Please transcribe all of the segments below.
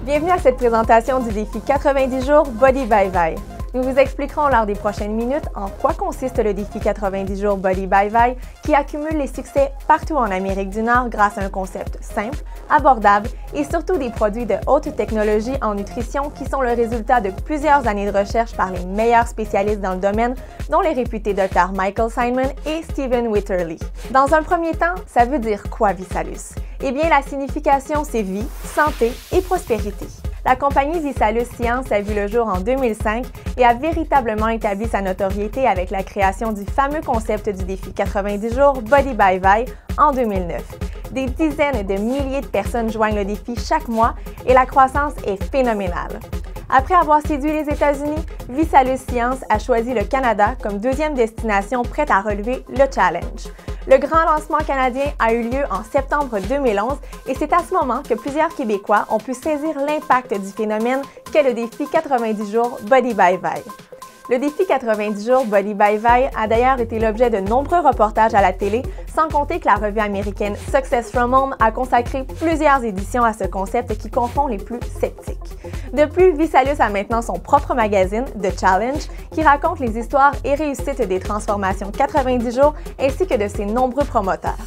Bienvenue à cette présentation du défi 90 jours Body by Vi. Nous vous expliquerons lors des prochaines minutes en quoi consiste le défi 90 jours Body by Vi qui accumule les succès partout en Amérique du Nord grâce à un concept simple, abordable et surtout des produits de haute technologie en nutrition qui sont le résultat de plusieurs années de recherche par les meilleurs spécialistes dans le domaine, dont les réputés Dr. Michael Symon et Stephen Witherly. Dans un premier temps, ça veut dire quoi ViSalus? Eh bien, la signification, c'est vie, santé et prospérité. La compagnie ViSalus Science a vu le jour en 2005 et a véritablement établi sa notoriété avec la création du fameux concept du défi 90 jours Body by Vi en 2009. Des dizaines de milliers de personnes joignent le défi chaque mois et la croissance est phénoménale. Après avoir séduit les États-Unis, ViSalus Science a choisi le Canada comme deuxième destination prête à relever le challenge. Le grand lancement canadien a eu lieu en septembre 2011 et c'est à ce moment que plusieurs Québécois ont pu saisir l'impact du phénomène qu'est le défi 90 jours Body by Vi. Le défi 90 jours Body by Vi a d'ailleurs été l'objet de nombreux reportages à la télé, sans compter que la revue américaine Success from Home a consacré plusieurs éditions à ce concept qui confond les plus sceptiques. De plus, ViSalus a maintenant son propre magazine, The Challenge, qui raconte les histoires et réussites des transformations 90 jours ainsi que de ses nombreux promoteurs.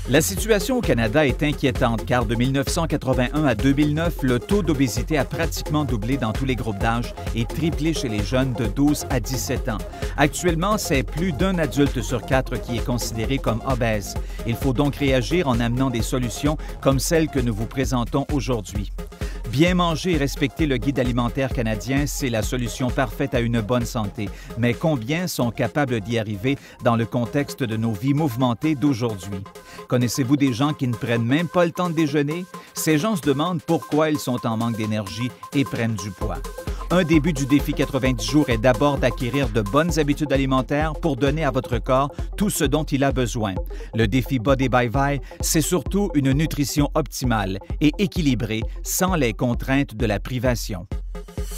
La situation au Canada est inquiétante car de 1981 à 2009, le taux d'obésité a pratiquement doublé dans tous les groupes d'âge et triplé chez les jeunes de 12 à 17 ans. Actuellement, c'est plus d'un adulte sur 4 qui est considéré comme obèse. Il faut donc réagir en amenant des solutions comme celles que nous vous présentons aujourd'hui. Bien manger et respecter le guide alimentaire canadien, c'est la solution parfaite à une bonne santé. Mais combien sont capables d'y arriver dans le contexte de nos vies mouvementées d'aujourd'hui? Connaissez-vous des gens qui ne prennent même pas le temps de déjeuner? Ces gens se demandent pourquoi ils sont en manque d'énergie et prennent du poids. Un des buts du défi 90 jours est d'abord d'acquérir de bonnes habitudes alimentaires pour donner à votre corps tout ce dont il a besoin. Le défi Body by Vi, c'est surtout une nutrition optimale et équilibrée sans les contraintes de la privation.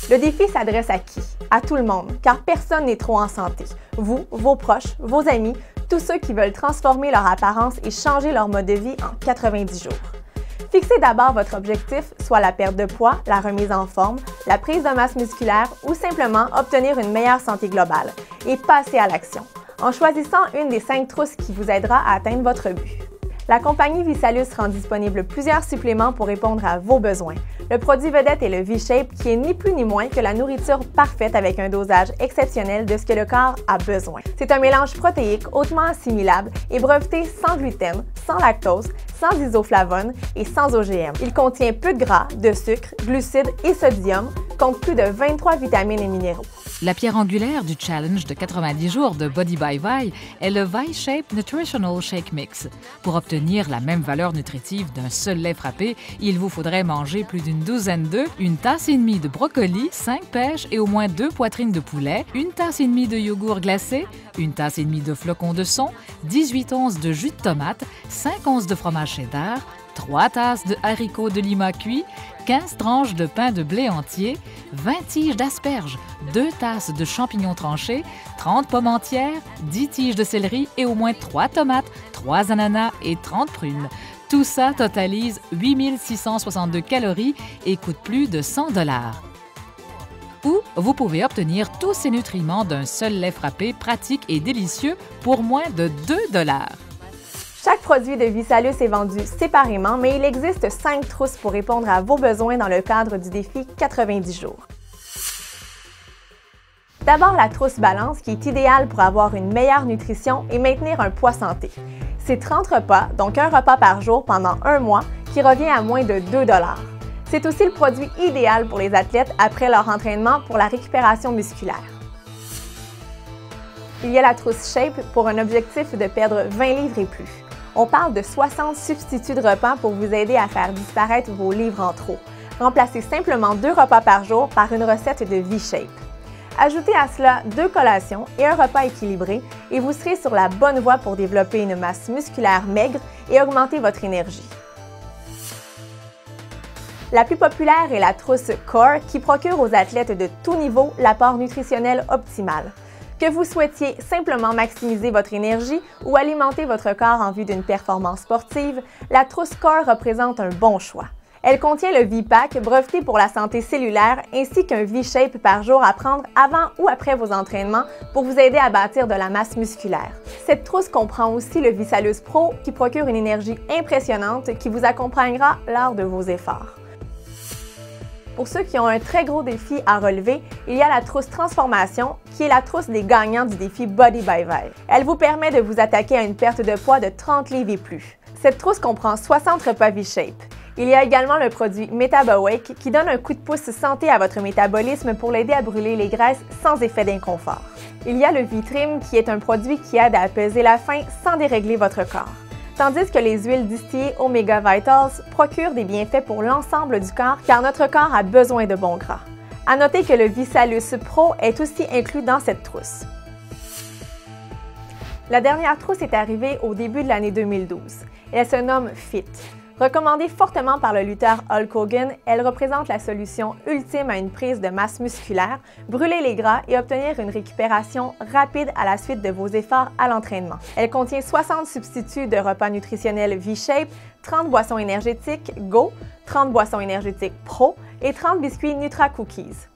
Le défi s'adresse à qui? À tout le monde, car personne n'est trop en santé. Vous, vos proches, vos amis, tous ceux qui veulent transformer leur apparence et changer leur mode de vie en 90 jours. Fixez d'abord votre objectif, soit la perte de poids, la remise en forme, la prise de masse musculaire ou simplement obtenir une meilleure santé globale, et passez à l'action, en choisissant une des 5 trousses qui vous aidera à atteindre votre but. La compagnie ViSalus rend disponible plusieurs suppléments pour répondre à vos besoins. Le produit vedette est le V-Shape qui est ni plus ni moins que la nourriture parfaite avec un dosage exceptionnel de ce que le corps a besoin. C'est un mélange protéique hautement assimilable et breveté sans gluten, sans lactose, sans isoflavones et sans OGM. Il contient peu de gras, de sucre, glucides et sodium, compte plus de 23 vitamines et minéraux. La pierre angulaire du challenge de 90 jours de Body by Vi est le V-Shape Nutritional Shake Mix. Pour obtenir la même valeur nutritive d'un seul lait frappé, il vous faudrait manger plus d'une douzaine d'œufs, une tasse et demie de brocoli, 5 pêches et au moins 2 poitrines de poulet, une tasse et demie de yogourt glacé, une tasse et demie de flocons de son, 18 onces de jus de tomate, 5 onces de fromage cheddar, 3 tasses de haricots de lima cuits, 15 tranches de pain de blé entier, 20 tiges d'asperges, 2 tasses de champignons tranchés, 30 pommes entières, 10 tiges de céleri et au moins 3 tomates, 3 ananas et 30 prunes. Tout ça totalise 8662 calories et coûte plus de 100 $. Ou vous pouvez obtenir tous ces nutriments d'un seul lait frappé pratique et délicieux pour moins de 2 $. Chaque produit de ViSalus est vendu séparément, mais il existe 5 trousses pour répondre à vos besoins dans le cadre du défi 90 jours. D'abord, la trousse balance qui est idéale pour avoir une meilleure nutrition et maintenir un poids santé. C'est 30 repas, donc un repas par jour pendant un mois, qui revient à moins de 2 $. C'est aussi le produit idéal pour les athlètes après leur entraînement pour la récupération musculaire. Il y a la trousse Shape pour un objectif de perdre 20 livres et plus. On parle de 60 substituts de repas pour vous aider à faire disparaître vos livres en trop. Remplacez simplement 2 repas par jour par une recette de V-Shape. Ajoutez à cela 2 collations et un repas équilibré et vous serez sur la bonne voie pour développer une masse musculaire maigre et augmenter votre énergie. La plus populaire est la trousse Core qui procure aux athlètes de tout niveau l'apport nutritionnel optimal. Que vous souhaitiez simplement maximiser votre énergie ou alimenter votre corps en vue d'une performance sportive, la trousse Core représente un bon choix. Elle contient le V-Pack, breveté pour la santé cellulaire, ainsi qu'un V-Shape par jour à prendre avant ou après vos entraînements pour vous aider à bâtir de la masse musculaire. Cette trousse comprend aussi le ViSalus Pro qui procure une énergie impressionnante qui vous accompagnera lors de vos efforts. Pour ceux qui ont un très gros défi à relever, il y a la trousse Transformation, qui est la trousse des gagnants du défi Body by Vi. Elle vous permet de vous attaquer à une perte de poids de 30 livres et plus. Cette trousse comprend 60 repas V-Shape. Il y a également le produit MetaboWake qui donne un coup de pouce santé à votre métabolisme pour l'aider à brûler les graisses sans effet d'inconfort. Il y a le V-Trim qui est un produit qui aide à apaiser la faim sans dérégler votre corps. Tandis que les huiles distillées Omega Vitals procurent des bienfaits pour l'ensemble du corps car notre corps a besoin de bons gras. À noter que le ViSalus Pro est aussi inclus dans cette trousse. La dernière trousse est arrivée au début de l'année 2012 et elle se nomme Fit. Recommandée fortement par le lutteur Hulk Hogan, elle représente la solution ultime à une prise de masse musculaire, brûler les gras et obtenir une récupération rapide à la suite de vos efforts à l'entraînement. Elle contient 60 substituts de repas nutritionnels V-Shape, 30 boissons énergétiques Go, 30 boissons énergétiques Pro et 30 biscuits Nutra Cookies.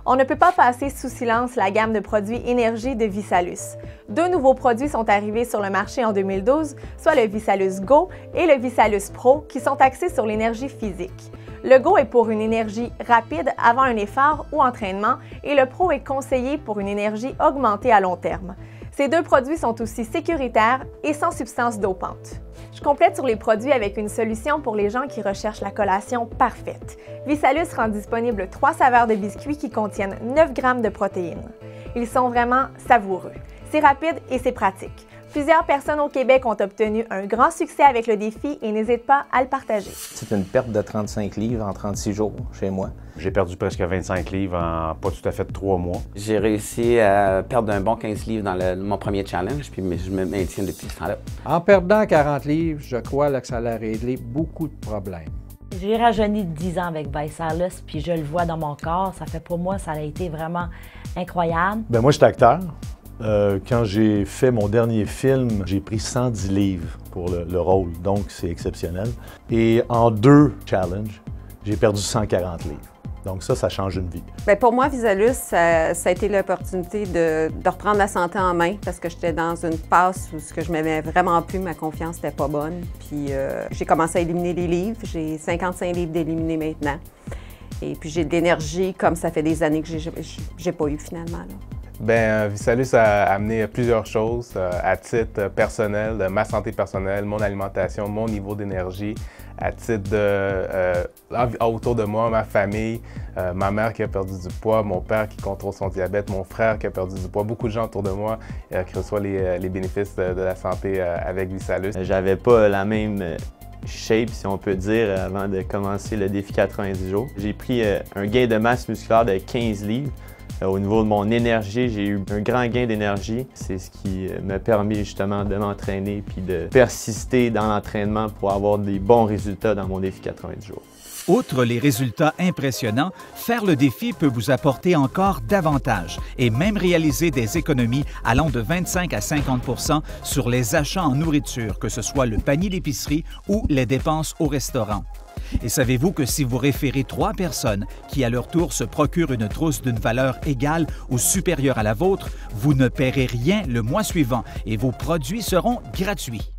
On ne peut pas passer sous silence la gamme de produits énergie de ViSalus. Deux nouveaux produits sont arrivés sur le marché en 2012, soit le ViSalus Go et le ViSalus Pro, qui sont axés sur l'énergie physique. Le Go est pour une énergie rapide avant un effort ou entraînement et le Pro est conseillé pour une énergie augmentée à long terme. Ces deux produits sont aussi sécuritaires et sans substances dopantes. Je complète sur les produits avec une solution pour les gens qui recherchent la collation parfaite. ViSalus rend disponible 3 saveurs de biscuits qui contiennent 9 grammes de protéines. Ils sont vraiment savoureux. C'est rapide et c'est pratique. Plusieurs personnes au Québec ont obtenu un grand succès avec le défi et n'hésitent pas à le partager. C'est une perte de 35 livres en 36 jours chez moi. J'ai perdu presque 25 livres en pas tout à fait 3 mois. J'ai réussi à perdre un bon 15 livres dans mon premier challenge, puis je me maintiens depuis ce temps-là. En perdant 40 livres, je crois là, que ça a réglé beaucoup de problèmes. J'ai rajeuni de 10 ans avec ViSalus, puis je le vois dans mon corps. Ça fait pour moi, ça a été vraiment incroyable. Bien, moi, je suis acteur. Quand j'ai fait mon dernier film, j'ai pris 110 livres pour le rôle, donc c'est exceptionnel. Et en 2 challenges, j'ai perdu 140 livres. Donc ça change une vie. Bien, pour moi, ViSalus, ça a été l'opportunité de reprendre la santé en main parce que j'étais dans une passe où je m'aimais vraiment plus, ma confiance n'était pas bonne. Puis j'ai commencé à éliminer les livres. J'ai 55 livres d'éliminer maintenant. Et puis j'ai de l'énergie comme ça fait des années que j'ai pas eu finalement. Là. Bien, ViSalus a amené plusieurs choses à titre personnel, de ma santé personnelle, mon alimentation, mon niveau d'énergie, à titre autour de moi, ma famille, ma mère qui a perdu du poids, mon père qui contrôle son diabète, mon frère qui a perdu du poids, beaucoup de gens autour de moi qui reçoivent les bénéfices de la santé avec ViSalus. J'avais pas la même shape, si on peut dire, avant de commencer le défi 90 jours. J'ai pris un gain de masse musculaire de 15 livres. Au niveau de mon énergie, j'ai eu un grand gain d'énergie. C'est ce qui m'a permis justement de m'entraîner puis de persister dans l'entraînement pour avoir des bons résultats dans mon défi 90 jours. Outre les résultats impressionnants, faire le défi peut vous apporter encore davantage et même réaliser des économies allant de 25 à 50 % sur les achats en nourriture, que ce soit le panier d'épicerie ou les dépenses au restaurant. Et savez-vous que si vous référez 3 personnes qui, à leur tour, se procurent une trousse d'une valeur égale ou supérieure à la vôtre, vous ne paierez rien le mois suivant et vos produits seront gratuits.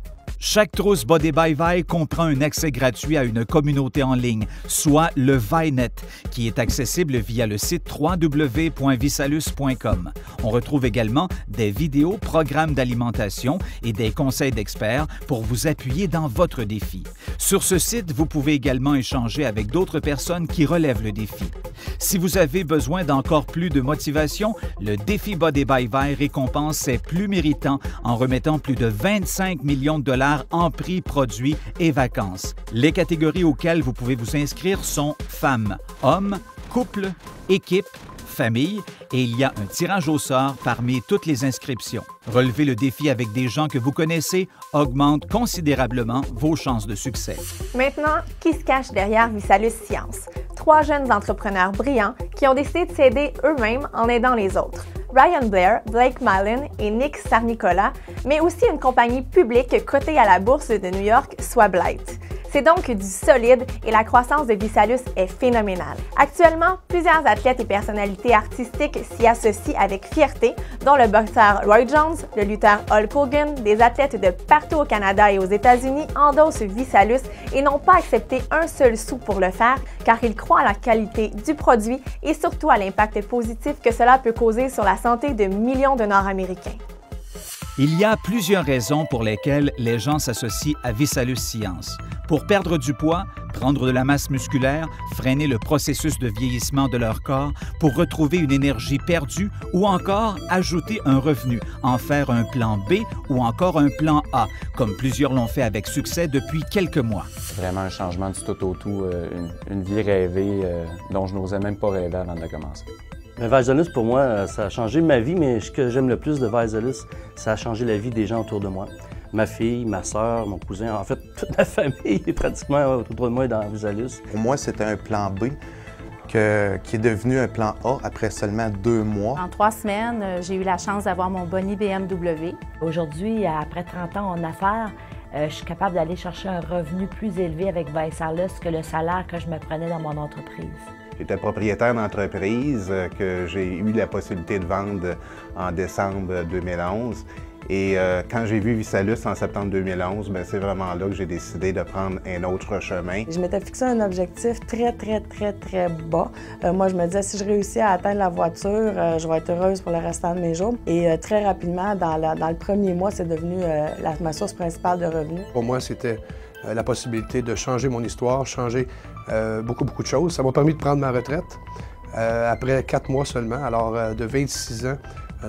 Chaque trousse Body by Vi comprend un accès gratuit à une communauté en ligne, soit le ViNet, qui est accessible via le site www.visalus.com. On retrouve également des vidéos, programmes d'alimentation et des conseils d'experts pour vous appuyer dans votre défi. Sur ce site, vous pouvez également échanger avec d'autres personnes qui relèvent le défi. Si vous avez besoin d'encore plus de motivation, le défi Body by Vi récompense ses plus méritants en remettant plus de 25 millions de dollars en prix, produits et vacances. Les catégories auxquelles vous pouvez vous inscrire sont femmes, hommes, couple, équipe, famille et il y a un tirage au sort parmi toutes les inscriptions. Relever le défi avec des gens que vous connaissez augmente considérablement vos chances de succès. Maintenant, qui se cache derrière ViSalus Science? 3 jeunes entrepreneurs brillants qui ont décidé de s'aider eux-mêmes en aidant les autres. Ryan Blair, Blake Mallon et Nick Sarnicola, mais aussi une compagnie publique cotée à la bourse de New York, soit Blight. C'est donc du solide et la croissance de Visalus est phénoménale. Actuellement, plusieurs athlètes et personnalités artistiques s'y associent avec fierté, dont le boxeur Roy Jones, le lutteur Hulk Hogan, des athlètes de partout au Canada et aux États-Unis endossent Visalus et n'ont pas accepté un seul sou pour le faire, car ils croient à la qualité du produit et surtout à l'impact positif que cela peut causer sur la santé de millions de Nord-Américains. Il y a plusieurs raisons pour lesquelles les gens s'associent à Visalus Science. Pour perdre du poids, prendre de la masse musculaire, freiner le processus de vieillissement de leur corps, pour retrouver une énergie perdue ou encore ajouter un revenu, en faire un plan B ou encore un plan A, comme plusieurs l'ont fait avec succès depuis quelques mois. Vraiment un changement du tout au tout, une vie rêvée dont je n'osais même pas rêver avant de commencer. Visalus, pour moi, ça a changé ma vie, mais ce que j'aime le plus de Visalus, ça a changé la vie des gens autour de moi. Ma fille, ma sœur, mon cousin, en fait, toute ma famille est pratiquement autour de moi dans Visalus. Pour moi, c'était un plan B qui est devenu un plan A après seulement 2 mois. En 3 semaines, j'ai eu la chance d'avoir mon boni BMW. Aujourd'hui, après 30 ans en affaires, je suis capable d'aller chercher un revenu plus élevé avec Visalus que le salaire que je me prenais dans mon entreprise. J'étais propriétaire d'entreprise que j'ai eu la possibilité de vendre en décembre 2011. Et quand j'ai vu Visalus en septembre 2011, c'est vraiment là que j'ai décidé de prendre un autre chemin. Je m'étais fixé un objectif très bas. Moi, je me disais, si je réussis à atteindre la voiture, je vais être heureuse pour le restant de mes jours. Et très rapidement, dans le premier mois, c'est devenu ma source principale de revenus. Pour moi, c'était la possibilité de changer mon histoire, changer beaucoup de choses. Ça m'a permis de prendre ma retraite après 4 mois seulement, alors de 26 ans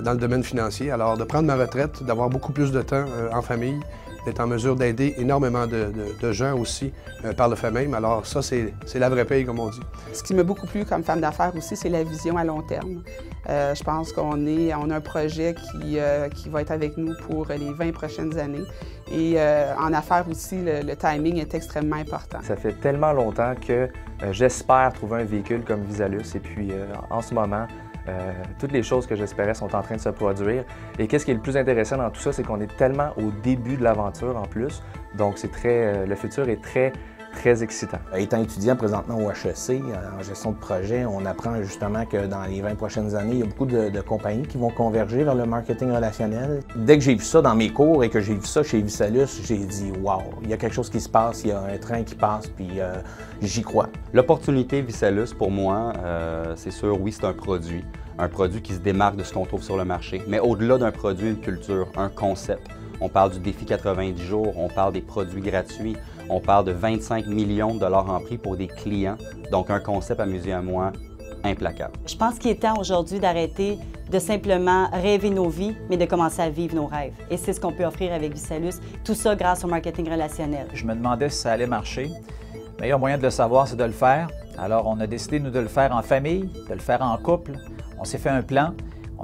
dans le domaine financier. Alors de prendre ma retraite, d'avoir beaucoup plus de temps en famille, d'être en mesure d'aider énormément de gens aussi par le fait même. Alors ça, c'est la vraie paye, comme on dit. Ce qui m'a beaucoup plu comme femme d'affaires aussi, c'est la vision à long terme. Je pense qu'on a un projet qui va être avec nous pour les 20 prochaines années. Et en affaires aussi, le timing est extrêmement important. Ça fait tellement longtemps que j'espère trouver un véhicule comme Visalus. Et puis en ce moment, toutes les choses que j'espérais sont en train de se produire. Et qu'est-ce qui est le plus intéressant dans tout ça, c'est qu'on est tellement au début de l'aventure en plus. Donc le futur est très excitant. Étant étudiant présentement au HEC, en gestion de projet, on apprend justement que dans les 20 prochaines années, il y a beaucoup de compagnies qui vont converger vers le marketing relationnel. Dès que j'ai vu ça dans mes cours et que j'ai vu ça chez Visalus, j'ai dit « wow, il y a quelque chose qui se passe, il y a un train qui passe, puis j'y crois ». L'opportunité Visalus, pour moi, c'est sûr, oui, c'est un produit qui se démarque de ce qu'on trouve sur le marché. Mais au-delà d'un produit, une culture, un concept. On parle du défi 90 jours, on parle des produits gratuits, on parle de 25 millions de dollars en prix pour des clients. Donc, un concept à mes yeux à moi implacable. Je pense qu'il est temps aujourd'hui d'arrêter de simplement rêver nos vies, mais de commencer à vivre nos rêves. Et c'est ce qu'on peut offrir avec Visalus, tout ça grâce au marketing relationnel. Je me demandais si ça allait marcher. Le meilleur moyen de le savoir, c'est de le faire. Alors, on a décidé, nous, de le faire en famille, de le faire en couple. On s'est fait un plan.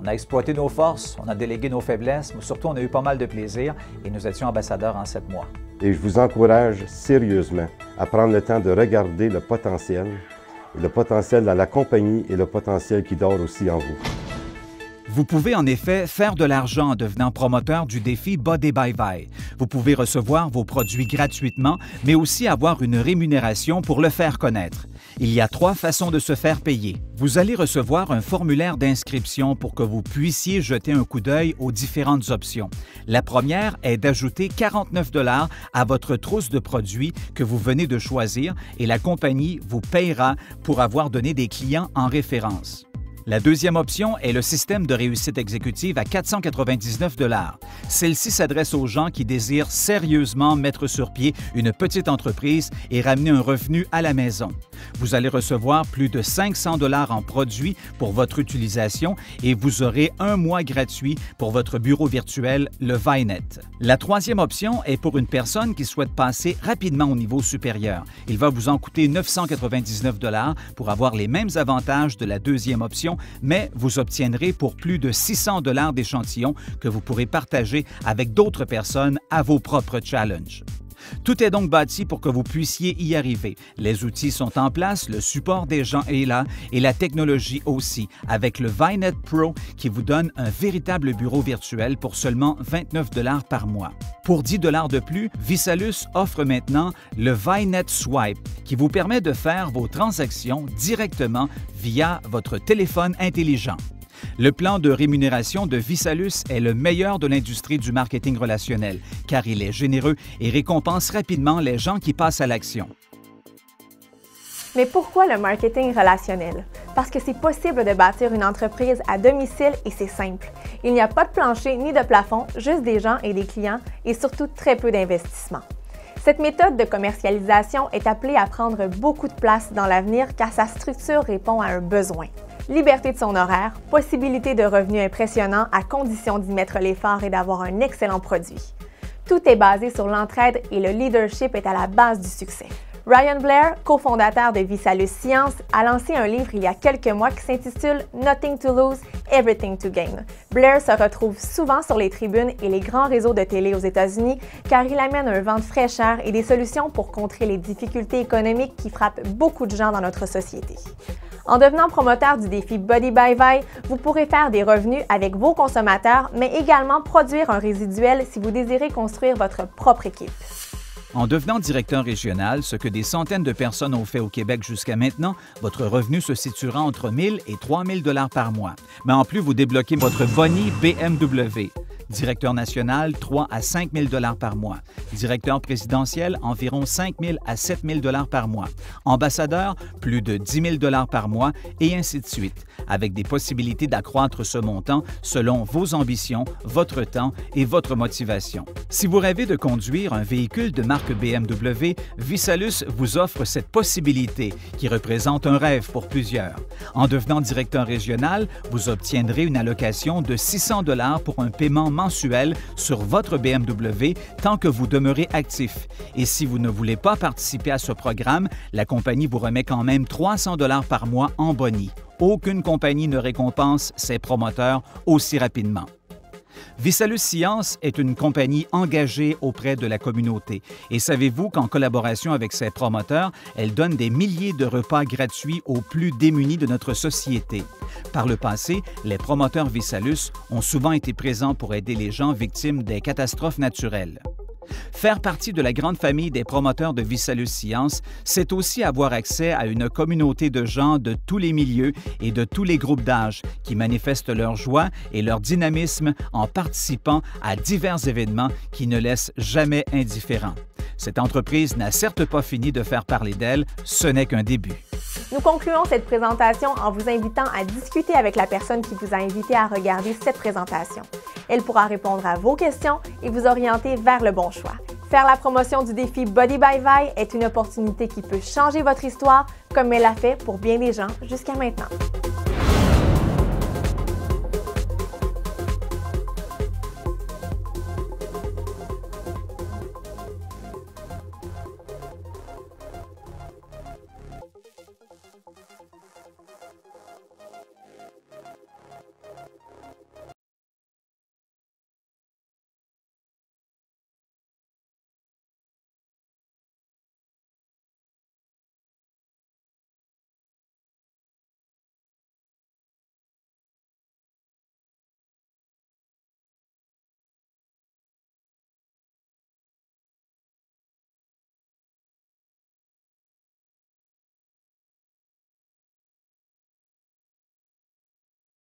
On a exploité nos forces, on a délégué nos faiblesses, mais surtout, on a eu pas mal de plaisir et nous étions ambassadeurs en 7 mois. Et je vous encourage sérieusement à prendre le temps de regarder le potentiel dans la compagnie et le potentiel qui dort aussi en vous. Vous pouvez en effet faire de l'argent en devenant promoteur du défi Body by Vi. Vous pouvez recevoir vos produits gratuitement, mais aussi avoir une rémunération pour le faire connaître. Il y a 3 façons de se faire payer. Vous allez recevoir un formulaire d'inscription pour que vous puissiez jeter un coup d'œil aux différentes options. La première est d'ajouter 49 $ à votre trousse de produits que vous venez de choisir et la compagnie vous payera pour avoir donné des clients en référence. La deuxième option est le système de réussite exécutive à 499 $. Celle-ci s'adresse aux gens qui désirent sérieusement mettre sur pied une petite entreprise et ramener un revenu à la maison. Vous allez recevoir plus de 500 $ en produits pour votre utilisation et vous aurez 1 mois gratuit pour votre bureau virtuel, le ViNet. La troisième option est pour une personne qui souhaite passer rapidement au niveau supérieur. Il va vous en coûter 999 $ pour avoir les mêmes avantages de la deuxième option, mais vous obtiendrez pour plus de 600 $ d'échantillons que vous pourrez partager avec d'autres personnes à vos propres challenges. Tout est donc bâti pour que vous puissiez y arriver. Les outils sont en place, le support des gens est là et la technologie aussi, avec le ViNet Pro qui vous donne un véritable bureau virtuel pour seulement 29 $ par mois. Pour 10 $ de plus, ViSalus offre maintenant le ViNet Swipe qui vous permet de faire vos transactions directement via votre téléphone intelligent. Le plan de rémunération de ViSalus est le meilleur de l'industrie du marketing relationnel, car il est généreux et récompense rapidement les gens qui passent à l'action. Mais pourquoi le marketing relationnel? Parce que c'est possible de bâtir une entreprise à domicile et c'est simple. Il n'y a pas de plancher ni de plafond, juste des gens et des clients et surtout très peu d'investissement. Cette méthode de commercialisation est appelée à prendre beaucoup de place dans l'avenir car sa structure répond à un besoin. Liberté de son horaire, possibilité de revenus impressionnants à condition d'y mettre l'effort et d'avoir un excellent produit. Tout est basé sur l'entraide et le leadership est à la base du succès. Ryan Blair, cofondateur de ViSalus Science, a lancé un livre il y a quelques mois qui s'intitule « Nothing to lose, everything to gain ». Blair se retrouve souvent sur les tribunes et les grands réseaux de télé aux États-Unis car il amène un vent de fraîcheur et des solutions pour contrer les difficultés économiques qui frappent beaucoup de gens dans notre société. En devenant promoteur du défi Body by Vi, vous pourrez faire des revenus avec vos consommateurs, mais également produire un résiduel si vous désirez construire votre propre équipe. En devenant directeur régional, ce que des centaines de personnes ont fait au Québec jusqu'à maintenant, votre revenu se situera entre 1 000 et 3 000 $ par mois. Mais en plus, vous débloquez votre boni BMW. Directeur national, 3 à 5 000 $ par mois. Directeur présidentiel, environ 5 000 à 7 000 $ par mois. Ambassadeur, plus de 10 000 $ par mois, et ainsi de suite, avec des possibilités d'accroître ce montant selon vos ambitions, votre temps et votre motivation. Si vous rêvez de conduire un véhicule de marque BMW, ViSalus vous offre cette possibilité qui représente un rêve pour plusieurs. En devenant directeur régional, vous obtiendrez une allocation de 600 $ pour un paiement mensuel sur votre BMW tant que vous demeurez actif. Et si vous ne voulez pas participer à ce programme, la compagnie vous remet quand même 300 $ par mois en boni. Aucune compagnie ne récompense ses promoteurs aussi rapidement. ViSalus Science est une compagnie engagée auprès de la communauté. Et savez-vous qu'en collaboration avec ses promoteurs, elle donne des milliers de repas gratuits aux plus démunis de notre société. Par le passé, les promoteurs ViSalus ont souvent été présents pour aider les gens victimes des catastrophes naturelles. Faire partie de la grande famille des promoteurs de ViSalus Science, c'est aussi avoir accès à une communauté de gens de tous les milieux et de tous les groupes d'âge qui manifestent leur joie et leur dynamisme en participant à divers événements qui ne laissent jamais indifférents. Cette entreprise n'a certes pas fini de faire parler d'elle, ce n'est qu'un début. Nous concluons cette présentation en vous invitant à discuter avec la personne qui vous a invité à regarder cette présentation. Elle pourra répondre à vos questions et vous orienter vers le bon choix. Faire la promotion du défi Body by Vi est une opportunité qui peut changer votre histoire comme elle l'a fait pour bien des gens jusqu'à maintenant.